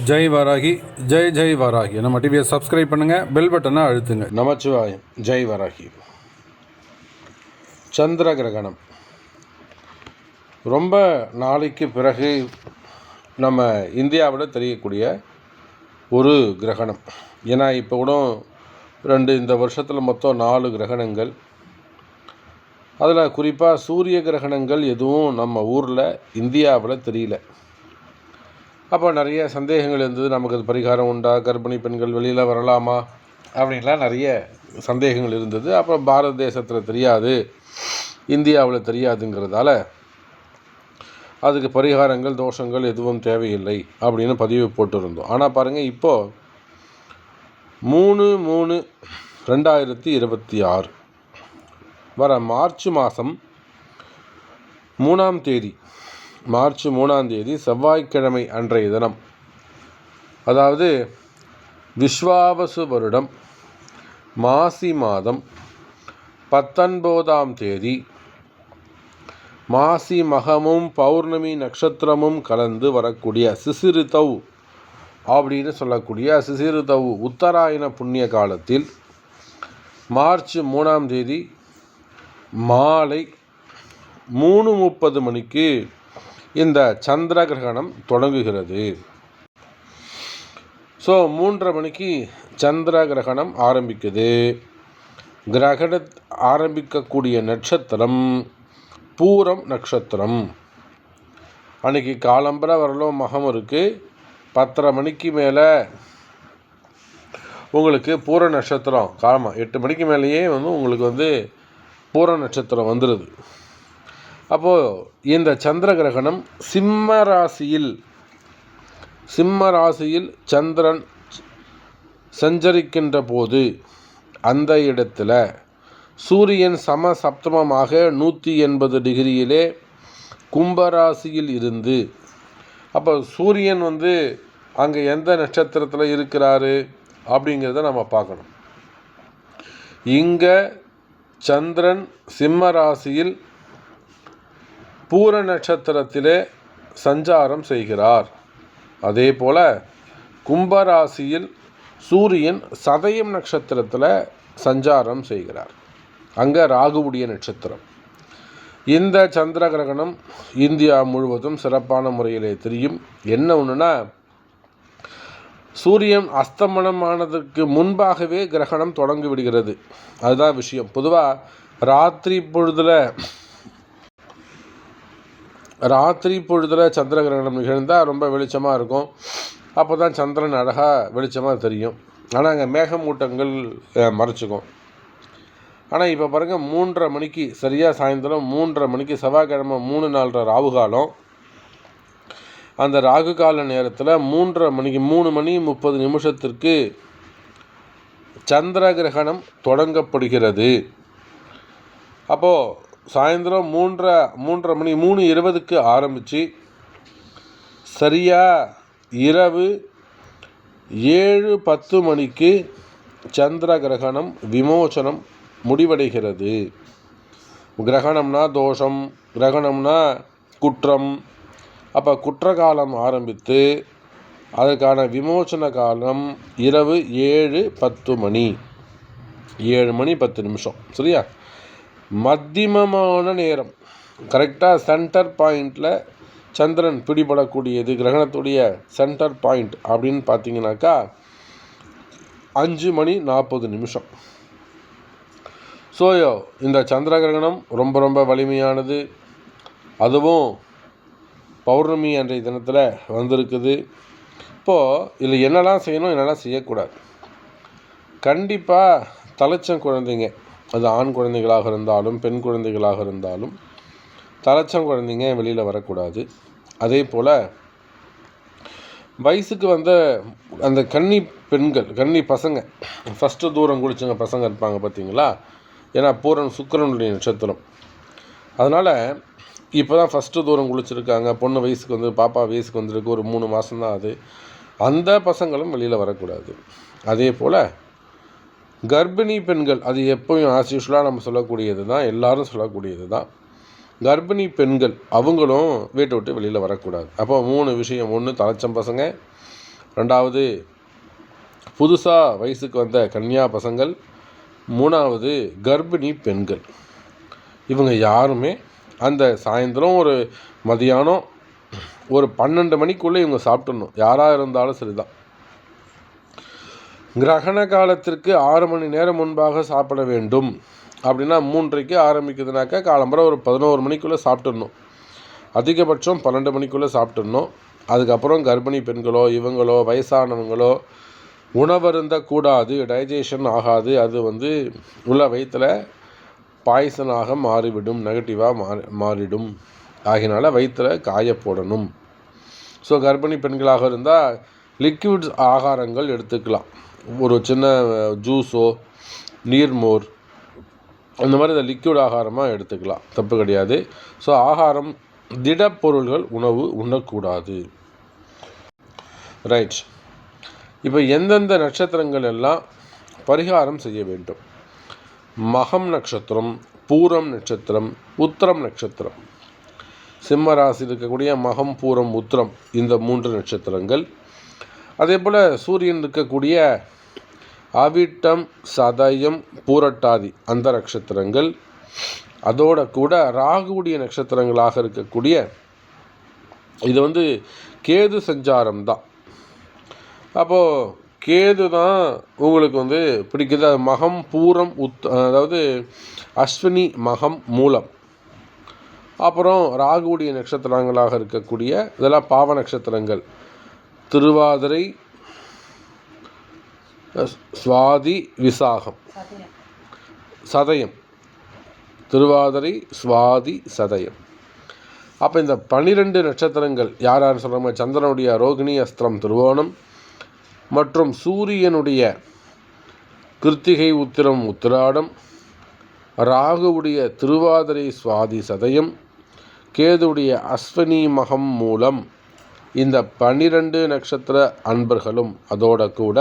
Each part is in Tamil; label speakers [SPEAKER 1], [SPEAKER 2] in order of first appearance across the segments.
[SPEAKER 1] ஜெய் வாராகி, ஜெய் ஜெய் வாராகி. நம்ம டிவியை சப்ஸ்கிரைப் பண்ணுங்கள், பெல் பட்டனை அழுத்துங்க.
[SPEAKER 2] நமச்சிவாயம். ஜெய் வாராகி. சந்திர கிரகணம் ரொம்ப நாளைக்கு பிறகு நம்ம இந்தியாவில் தெரியக்கூடிய ஒரு கிரகணம். ஏன்னா இப்போ கூட இந்த வருஷத்தில் மொத்தம் 4 கிரகணங்கள். அதில் குறிப்பாக சூரிய கிரகணங்கள் எதுவும் நம்ம ஊரில் இந்தியாவில் தெரியல. அப்போ நிறைய சந்தேகங்கள் இருந்தது. நமக்கு அது பரிகாரம் உண்டா, கர்ப்பிணி பெண்கள் வெளியில் வரலாமா அப்படின்லாம் நிறைய சந்தேகங்கள் இருந்தது. அப்புறம் பாரத தேசத்தில் தெரியாது, இந்தியாவில் தெரியாதுங்கிறதால அதுக்கு பரிகாரங்கள் தோஷங்கள் எதுவும் தேவையில்லை அப்படின்னு பதிவு போட்டிருந்தோம். ஆனால் பாருங்கள், இப்போது 3/3/2026 வர மார்ச் மாதம் 3ஆம் தேதி, மார்ச் 3ஆம் தேதி செவ்வாய்க்கிழமை அன்றைய தினம், அதாவது விஸ்வாவசு வருடம் மாசி மாதம் 19ஆம் தேதி, மாசி மகமும் பௌர்ணமி நட்சத்திரமும் கலந்து வரக்கூடிய சிசிறுதவ் அப்படின்னு சொல்லக்கூடிய சிசிறுதவ் உத்தராயண புண்ணிய காலத்தில் மார்ச் 3ஆம் தேதி மாலை 3:30 மணிக்கு இந்த சந்திர கிரகணம் தொடங்குகிறது. ஸோ 3:30 மணிக்கு சந்திர கிரகணம் ஆரம்பிக்குது. கிரகண ஆரம்பிக்கக்கூடிய நட்சத்திரம் பூரம் நட்சத்திரம். அன்றைக்கி காலம்பரை வரலும் மகம் இருக்குது. 10:30 மணிக்கு மேலே உங்களுக்கு பூர நட்சத்திரம், காலமாக 8 மணிக்கு மேலேயே உங்களுக்கு பூர நட்சத்திரம் வந்துடுது. அப்போது இந்த சந்திர கிரகணம் சிம்ம ராசியில் சந்திரன் சஞ்சரிக்கின்ற போது அந்த இடத்துல சூரியன் சமசப்தமமாக 180 டிகிரியிலே கும்பராசியில் இருந்து, அப்போ சூரியன் அங்கே எந்த நட்சத்திரத்தில் இருக்கிறாரு அப்படிங்கிறத நம்ம பார்க்கணும். இங்கே சந்திரன் சிம்ம ராசியில் பூர நட்சத்திரத்திலே சஞ்சாரம் செய்கிறார். அதே போல் கும்பராசியில் சூரியன் சதயம் நட்சத்திரத்தில் சஞ்சாரம் செய்கிறார். அங்கே ராகுவுடைய நட்சத்திரம். இந்த சந்திர கிரகணம் இந்தியா முழுவதும் சிறப்பான முறையிலே தெரியும். என்ன ஒன்றுனா, சூரியன் அஸ்தமனமானதுக்கு முன்பாகவே கிரகணம் தொடங்கி விடுகிறது. அதுதான் விஷயம். பொதுவாக ராத்திரி பொழுதில் சந்திர கிரகணம் நிகழ்ந்தால் ரொம்ப வெளிச்சமாக இருக்கும். அப்போ தான் சந்திரன் அழகாக வெளிச்சமாக தெரியும். ஆனால் அங்கே மேகமூட்டங்கள் மறைச்சிக்கும். ஆனால் இப்போ பாருங்கள், 3:30 மணிக்கு, சரியாக சாயந்தரம் 3:30 மணிக்கு, செவ்வாய்க்கிழமை 3:04 ராகு காலம். அந்த ராகு கால நேரத்தில் 3:30 மணிக்கு 3:30 சந்திர கிரகணம் தொடங்கப்படுகிறது. அப்போது சாயந்தரம் 3:30 மணி 3:20 ஆரம்பித்து சரியாக இரவு 7:10 மணிக்கு சந்திர கிரகணம் விமோசனம் முடிவடைகிறது. கிரகணம்னா தோஷம், கிரகணம்னா குற்றம். அப்போ குற்றகாலம் ஆரம்பித்து அதுக்கான விமோசன காலம் இரவு 7:10 மணி, 7 மணி 10 நிமிஷம். சரியா? மத்தியமமான நேரம், கரெக்டாக சென்டர் பாயிண்டில் சந்திரன் பிடிபடக்கூடியது. கிரகணத்துடைய சென்டர் பாயிண்ட் அப்படின்னு பார்த்தீங்கன்னாக்கா 5 மணி 40 நிமிஷம். ஸோ இந்த சந்திர கிரகணம் ரொம்ப ரொம்ப வலிமையானது. அதுவும் பௌர்ணமி அன்றைய தினத்தில் வந்திருக்குது. இப்போது இதில் என்னெல்லாம் செய்யணும், என்னெல்லாம் செய்யக்கூடாது. கண்டிப்பாக தலைச்சம் குழந்தைங்க, அது ஆண் குழந்தைகளாக இருந்தாலும் பெண் குழந்தைகளாக இருந்தாலும் தலைச்சம் குழந்தைங்க வெளியில் வரக்கூடாது. அதே போல் வயசுக்கு அந்த கன்னி பெண்கள், கன்னி பசங்க, ஃபஸ்ட்டு தூரம் குளிச்சவங்க பசங்க இருப்பாங்க பார்த்தீங்களா. ஏன்னா பூரன் சுக்கிரனுடைய நட்சத்திரம். அதனால் இப்போ தான் ஃபஸ்ட்டு தூரம் குளிச்சிருக்காங்க, பொண்ணு வயசுக்கு பாப்பா வயசுக்கு வந்திருக்கு, ஒரு 3 மாதம்தான் அது. அந்த பசங்களும் வெளியில் வரக்கூடாது. அதே போல் கர்ப்பிணி பெண்கள், அது எப்போயும் ஆஸ் யூஷுவலாக நம்ம சொல்லக்கூடியது தான், எல்லோரும் சொல்லக்கூடியது தான். கர்ப்பிணி பெண்கள் அவங்களும் வீட்டை விட்டு வெளியில் வரக்கூடாது. அப்போ 3 விஷயம். 1 தலைச்சம் பசங்க, ரெண்டாவது புதுசாக வயசுக்கு வந்த கன்னியா பசங்கள், மூணாவது கர்ப்பிணி பெண்கள். இவங்க யாருமே அந்த சாயந்தரம் ஒரு மதியானம் ஒரு 12 மணிக்குள்ளே இவங்க சாப்பிட்ணும், யாராக இருந்தாலும் சரிதான். கிரகண காலத்திற்கு 6 மணி நேரம் முன்பாக சாப்பிட வேண்டும். அப்படின்னா 3:30க்கு ஆரம்பிக்குதுனாக்கா காலம்பரம் ஒரு 11 மணிக்குள்ளே சாப்பிட்டுடணும். அதிகபட்சம் 12 மணிக்குள்ளே சாப்பிட்டுடணும். அதுக்கப்புறம் கர்ப்பிணி பெண்களோ இவங்களோ வயசானவங்களோ உணவருந்தக்கூடாது, டைஜஷன் ஆகாது. அது உள்ள வயிற்றில் பாய்சனாக மாறிவிடும், நெகட்டிவாக மாறிடும். ஆகினால வயிற்றில் காய போடணும். ஸோ கர்ப்பிணி பெண்களாக இருந்தால் லிக்விட்ஸ் ஆகாரங்கள் எடுத்துக்கலாம். ஒரு சின்ன ஜூஸோ நீர்மோர் அந்த மாதிரி இந்த லிக்விட் ஆகாரமாக எடுத்துக்கலாம், தப்பு கிடையாது. ஸோ ஆகாரம் திடப்பொருள்கள் உணவு உண்ணக்கூடாது. ரைட். இப்போ எந்தெந்த நட்சத்திரங்கள் எல்லாம் பரிகாரம் செய்ய வேண்டும்? மகம் நட்சத்திரம், பூரம் நட்சத்திரம், உத்திரம் நட்சத்திரம். சிம்ம ராசியில் இருக்கக்கூடிய மகம், பூரம், உத்திரம் இந்த 3 நட்சத்திரங்கள். அதே போல் சூரியன் இருக்கக்கூடிய அவிட்டம், சதயம், பூரட்டாதி அந்த நட்சத்திரங்கள். அதோட கூட ராகுவுடைய நட்சத்திரங்களாக இருக்கக்கூடிய இது கேது சஞ்சாரம் தான். அப்போது கேது தான் உங்களுக்கு பிடிக்குது. மகம், பூரம், அதாவது அஸ்வினி, மகம், மூலம். அப்புறம் ராகுவுடைய நட்சத்திரங்களாக இருக்கக்கூடிய இதெல்லாம் பாவ நட்சத்திரங்கள். திருவாதிரை, சுவாதி, விசாகம், சதயம். திருவாதிரை, சுவாதி, சதயம். அப்போ இந்த 12 நட்சத்திரங்கள் யார் யார் சொல்கிறாங்க? சந்திரனுடைய ரோகிணி, அஸ்திரம், திருவோணம் மற்றும் சூரியனுடைய கிருத்திகை, உத்திரம், உத்திராடம், ராகுவுடைய திருவாதிரை, சுவாதி, சதயம், கேதுவுடைய அஸ்வினி, மகம், மூலம். இந்த 12 நட்சத்திர அன்பர்களும் அதோட கூட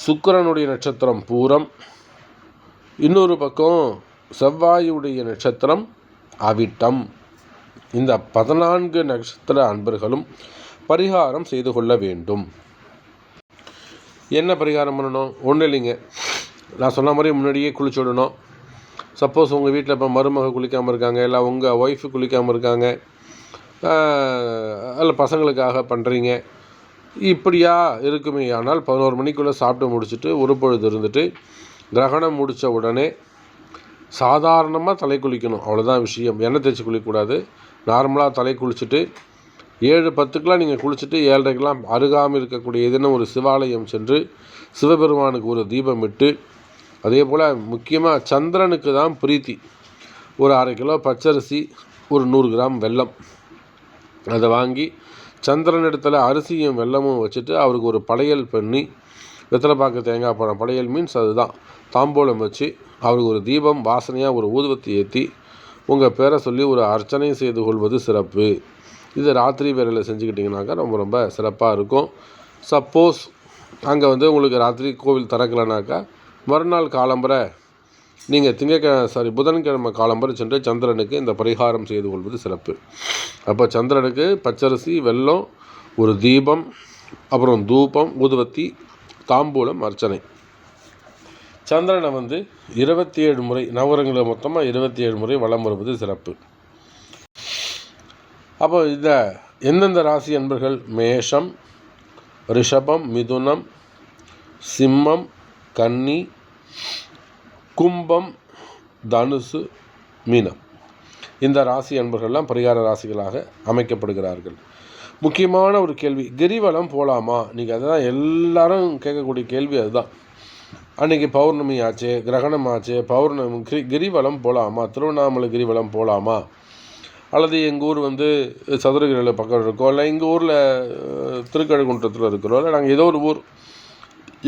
[SPEAKER 2] சுக்கிரனுடைய நட்சத்திரம் பூரம், இன்னொரு பக்கம் செவ்வாயுடைய நட்சத்திரம் அவிட்டம். இந்த 14 நட்சத்திர அன்பர்களும் பரிகாரம் செய்து கொள்ள வேண்டும். என்ன பரிகாரம் பண்ணணும்? ஒன்றும் இல்லைங்க, நான் சொன்ன மாதிரி முன்னாடியே குளிச்சு விடணும். சப்போஸ் உங்கள் வீட்டில் இப்போ மருமக குளிக்காமல் இருக்காங்க, இல்லை உங்கள் ஒய்ஃபு குளிக்காமல் இருக்காங்க, அதில் பசங்களுக்காக பண்ணுறீங்க, இப்படியா இருக்குமே. ஆனால் 11 மணிக்குள்ளே சாப்பிட்டு முடிச்சுட்டு ஒரு பொழுது இருந்துட்டு கிரகணம் முடித்த உடனே சாதாரணமாக தலை குளிக்கணும், அவ்வளோதான் விஷயம். எண்ணெய் தேய்ச்சி குளிக்கக்கூடாது. நார்மலாக தலை குளிச்சுட்டு 7:10க்கெலாம் நீங்கள் குளிச்சுட்டு 7:30க்கெலாம் அருகாமல் இருக்கக்கூடிய ஏதேனும் ஒரு சிவாலயம் சென்று சிவபெருமானுக்கு ஒரு தீபம் இட்டு, அதே போல் முக்கியமாக சந்திரனுக்கு தான் பிரீத்தி. ஒரு 1/2 கிலோ பச்சரிசி, ஒரு 100 கிராம் வெல்லம், அதை வாங்கி சந்திரன் இடத்துல அரிசியும் வெல்லமும் வச்சுட்டு அவருக்கு ஒரு படையல் பண்ணி, வெத்தலைப்பாக்கு, தேங்காய் பழம், படையல் மீன்ஸ் அதுதான், தாம்பூலம் வச்சு அவருக்கு ஒரு தீபம் வாசனையாக ஒரு ஊதுவத்தி ஏற்றி உங்கள் பேரை சொல்லி ஒரு அர்ச்சனை செய்து கொள்வது சிறப்பு. இது ராத்திரி வேளையில் செஞ்சுக்கிட்டிங்கனாக்கா ரொம்ப ரொம்ப சிறப்பாக இருக்கும். சப்போஸ் அங்கே உங்களுக்கு ராத்திரி கோவில் திறக்கலைனாக்கா மறுநாள் காலம்பரை நீங்கள் புதன்கிழமை காலம்பரை சென்று சந்திரனுக்கு இந்த பரிகாரம் செய்து கொள்வது சிறப்பு. அப்போ சந்திரனுக்கு பச்சரிசி, வெல்லம், ஒரு தீபம், அப்புறம் தூபம், ஊதுவத்தி, தாம்பூலம், அர்ச்சனை. சந்திரனை 27 முறை, நவரங்களை மொத்தமாக 27 முறை வலம் வருவது சிறப்பு. அப்போ இந்த எந்தெந்த ராசி அன்பர்கள்? மேஷம், ரிஷபம், மிதுனம், சிம்மம், கன்னி, கும்பம், தனுசு, மீனம். இந்த ராசி அன்பர்கள்லாம் பரிகார ராசிகளாக அமைக்கப்படுகிறார்கள். முக்கியமான ஒரு கேள்வி, கிரிவலம் போகலாமா? நீங்கள் அதுதான் எல்லாரும் கேட்கக்கூடிய கேள்வி அதுதான். அன்றைக்கி பௌர்ணமி ஆச்சு, கிரகணம் ஆச்சு, பௌர்ணமி கிரிவலம் போகலாமா? திருவண்ணாமலை கிரிவலம் போகலாமா? அல்லது எங்கள் ஊர் சதுரகிரியில் பக்கம் இருக்கோம், இல்லை எங்கள் ஊரில் திருக்கழுகுன்றத்தில் இருக்கிறோம், இல்லை நாங்கள் ஏதோ ஒரு ஊர்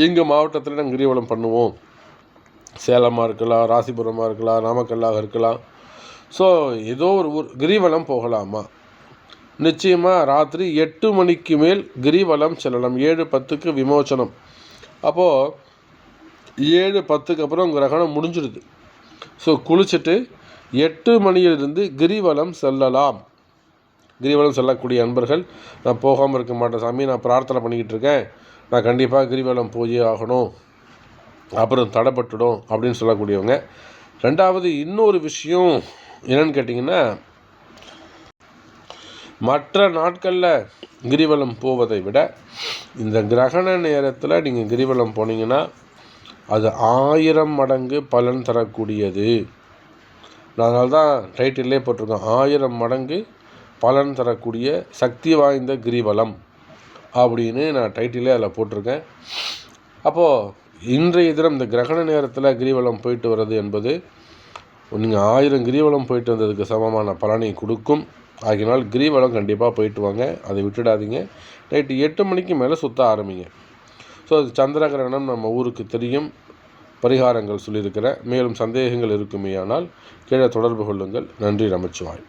[SPEAKER 2] எங்கள் மாவட்டத்தில் நாங்கள் கிரிவலம் பண்ணுவோம். சேலமாக இருக்கலாம், ராசிபுரமாக இருக்கலாம், நாமக்கல்லாக இருக்கலாம். ஸோ ஏதோ ஒரு ஊர் கிரிவலம் போகலாமா? நிச்சயமாக ராத்திரி 8 மணிக்கு மேல் கிரிவலம் செல்லலாம். 7:10க்கு விமோச்சனம். அப்போது 7:10க்கு அப்புறம் கிரகணம் முடிஞ்சிடுது. ஸோ குளிச்சுட்டு 8 மணியிலிருந்து கிரிவலம் செல்லலாம். கிரிவலம் செல்லக்கூடிய அன்பர்கள், நான் போகாமல் இருக்க மாட்டேன் சாமி, நான் பிரார்த்தனை பண்ணிக்கிட்டு இருக்கேன், நான் கண்டிப்பாக கிரிவலம் போயே ஆகணும், அப்புறம் தடைப்பட்டுடும் அப்படின்னு சொல்லக்கூடியவங்க. ரெண்டாவது இன்னொரு விஷயம் என்னென்னு கேட்டிங்கன்னா, மற்ற நாட்களில் கிரிவலம் போவதை விட இந்த கிரகண நேரத்தில் நீங்கள் கிரிவலம் போனீங்கன்னா அது 1000 மடங்கு பலன் தரக்கூடியது. அதனால தான் டைட்டிலே போட்டிருக்கோம், 1000 மடங்கு பலன் தரக்கூடிய சக்தி வாய்ந்த கிரிவலம் அப்படின்னு நான் டைட்டிலே அதில் போட்டிருக்கேன். அப்போது இன்றைய தினம் இந்த கிரகண நேரத்தில் கிரிவலம் போயிட்டு வர்றது என்பது நீங்கள் 1000 கிரிவலம் போயிட்டு வந்ததுக்கு சமமான பலனை கொடுக்கும். ஆகினால் கிரிவலம் கண்டிப்பாக போயிட்டு வாங்க, அதை விட்டுடாதீங்க. நைட்டு 8 மணிக்கு மேலே சுற்ற ஆரம்பிங்க. ஸோ அது சந்திர கிரகணம் நம்ம ஊருக்கு தெரியும், பரிகாரங்கள் சொல்லியிருக்கிறேன். மேலும் சந்தேகங்கள் இருக்குமேயானால் கீழே தொடர்பு கொள்ளுங்கள். நன்றி. நமச்சிவாய்.